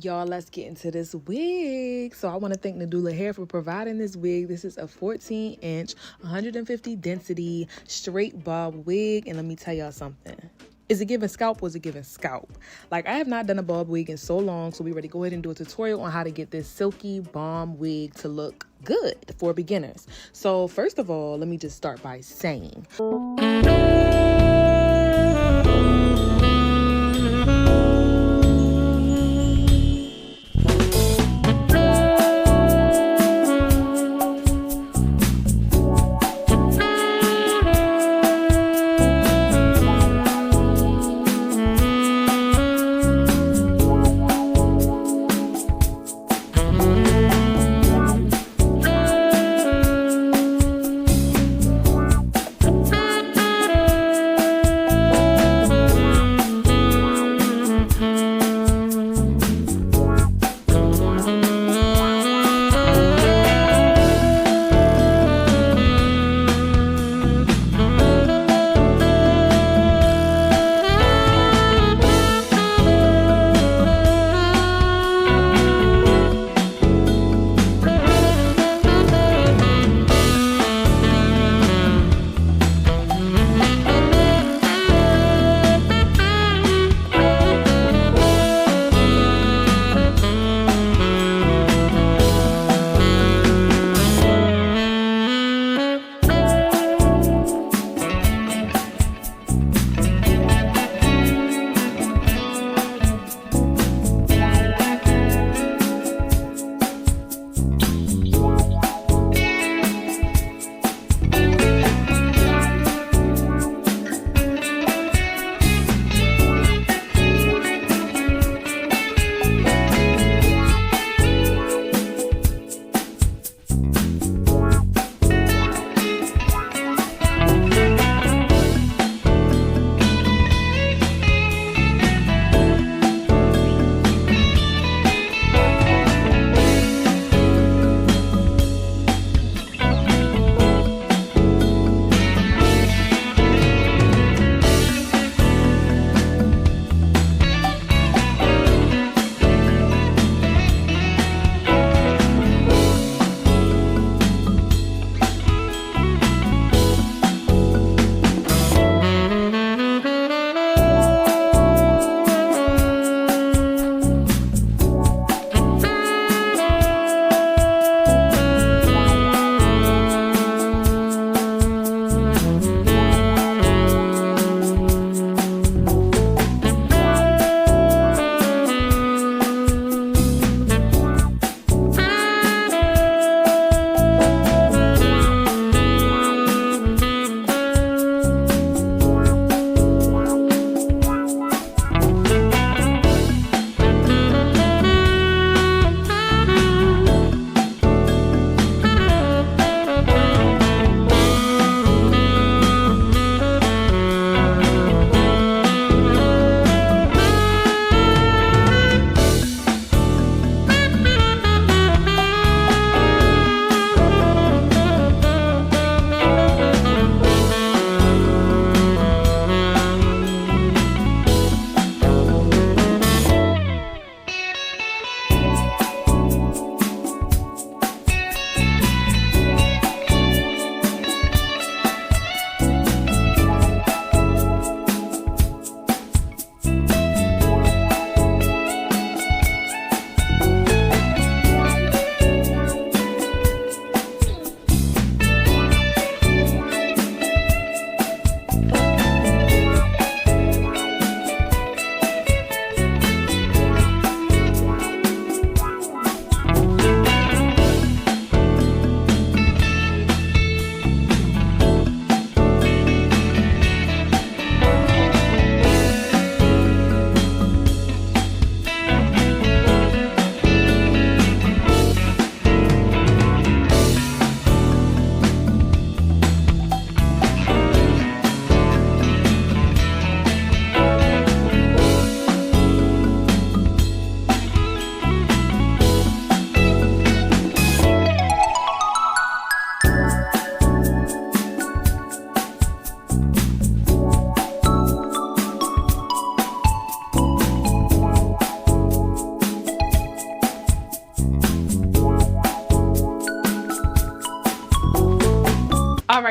Y'all, let's get into this wig. So I want to thank Nadula Hair for providing this wig. This is a 14-inch, 150 density, straight bob wig. And let me tell y'all something. Is it giving scalp? Was it giving scalp? Like, I have not done a bob wig in so long, so we ready to go ahead and do a tutorial on how to get this silky bomb wig to look good for beginners. So first of all, let me just start by saying,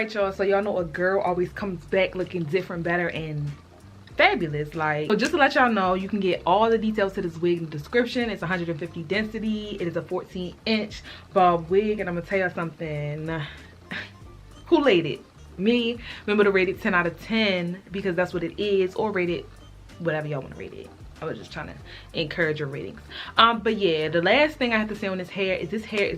right, y'all, so y'all know a girl always comes back looking different, better, and fabulous. Like, so just to let y'all know, you can get all the details to this wig in the description. It's 150 density. It is a 14-inch bob wig, and I'm gonna tell y'all something. Who laid it? Me. Remember to rate it 10 out of 10 because that's what it is, or rate it whatever y'all want to rate it. I was just trying to encourage your ratings. But yeah, the last thing I have to say on this hair is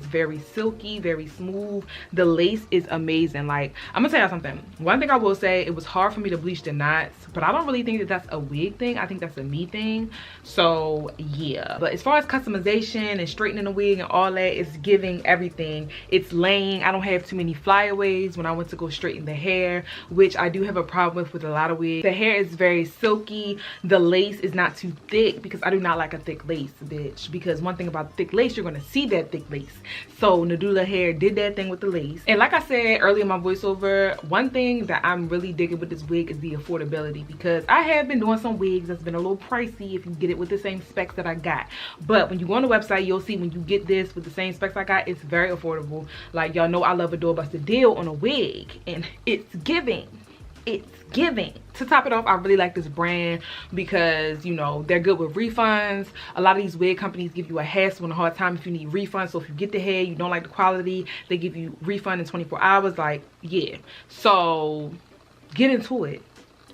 very silky, very smooth. The lace is amazing. Like, I'm gonna tell y'all something. One thing I will say, it was hard for me to bleach the knots, but I don't really think that that's a wig thing. I think that's a me thing. So yeah, but as far as customization and straightening the wig and all that, it's giving everything. It's laying. I don't have too many flyaways when I went to go straighten the hair, which I do have a problem with a lot of wigs. The hair is very silky. The lace is not too thick because I do not like a thick lace, bitch. Because one thing about thick lace, you're gonna see that thick lace. So Nadula Hair did that thing with the lace. And like I said earlier in my voiceover, one thing that I'm really digging with this wig is the affordability, because I have been doing some wigs that's been a little pricey if you get it with the same specs that I got. But when you go on the website, you'll see when you get this with the same specs I got, it's very affordable. Like, y'all know I love a doorbuster deal on a wig, and it's giving. It's giving. To top it off, I really like this brand because, you know, they're good with refunds. A lot of these wig companies give you a hassle and a hard time if you need refunds. So if you get the hair, you don't like the quality, they give you refund in 24 hours. Like, yeah. So get into it.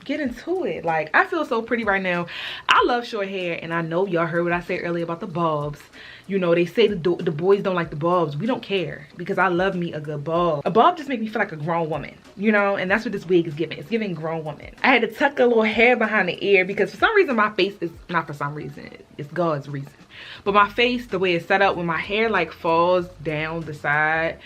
Get into it. Like, I feel so pretty right now. I love short hair, and I know y'all heard what I said earlier about the bobs. You know, they say the boys don't like the bobs. We don't care, because I love me a good bob. A bob just makes me feel like a grown woman, you know, and that's what this wig is giving. It's giving grown woman. I had to tuck a little hair behind the ear because for some reason my face is, not for some reason, it's God's reason, but my face, the way it's set up, when my hair like falls down the side,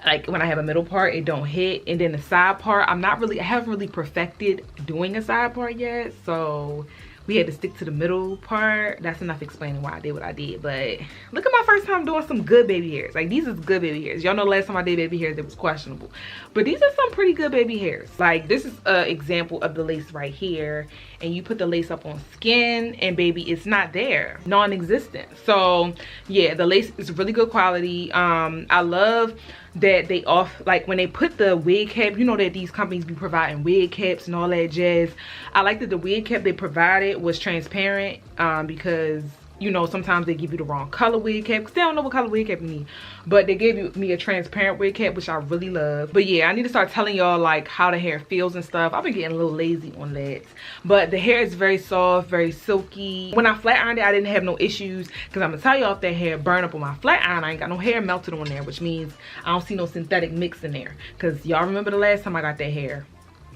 like when I have a middle part, it don't hit, and then the side part, I haven't really perfected doing a side part yet, so we had to stick to the middle part. That's enough explaining why I did what I did. But look at my first time doing some good baby hairs. Like, these is good baby hairs. Y'all know last time I did baby hairs, it was questionable, but these are some pretty good baby hairs. Like, this is an example of the lace right here, and you put the lace up on skin, and baby, it's not there, non-existent. So yeah, the lace is really good quality. I love that they like when they put the wig cap, you know that these companies be providing wig caps and all that jazz. I like that the wig cap they provided was transparent, because, you know, sometimes they give you the wrong color wig cap because they don't know what color wig cap you need, but they gave me a transparent wig cap, which I really love. But yeah, I need to start telling y'all like how the hair feels and stuff. I've been getting a little lazy on that, but the hair is very soft, very silky. When I flat ironed it, I didn't have no issues, because I'm gonna tell y'all, if that hair burn up on my flat iron, I ain't got no hair melted on there, which means I don't see no synthetic mix in there. Because y'all remember the last time I got that hair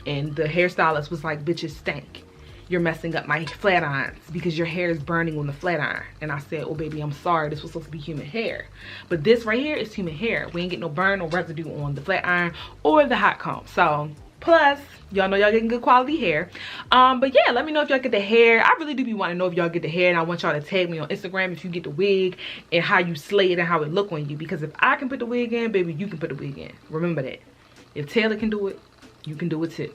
and the hairstylist was like, bitches stank, you're messing up my flat irons because your hair is burning on the flat iron. And I said, oh baby, I'm sorry, this was supposed to be human hair, but this right here is human hair. We ain't get no burn or residue on the flat iron or the hot comb. So plus, y'all know y'all getting good quality hair. But yeah, let me know if y'all get the hair. I really do be wanting to know if y'all get the hair, and I want y'all to tag me on Instagram if you get the wig and how you slay it and how it look on you, because if I can put the wig in, baby, you can put the wig in. Remember that. If Taylor can do it, you can do it too.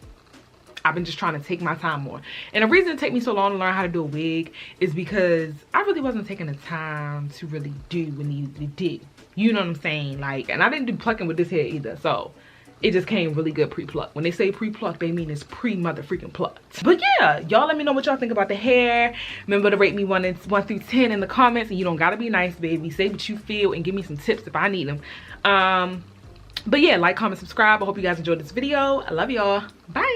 I've been just trying to take my time more. And the reason it take me so long to learn how to do a wig is because I really wasn't taking the time to really do what needed to be did. You know what I'm saying? Like, and I didn't do plucking with this hair either. So it just came really good pre-plucked. When they say pre-plucked, they mean it's pre-mother-freaking plucked. But yeah, y'all let me know what y'all think about the hair. Remember to rate me 1 through 10 in the comments. And you don't gotta be nice, baby. Say what you feel and give me some tips if I need them. But yeah, like, comment, subscribe. I hope you guys enjoyed this video. I love y'all. Bye.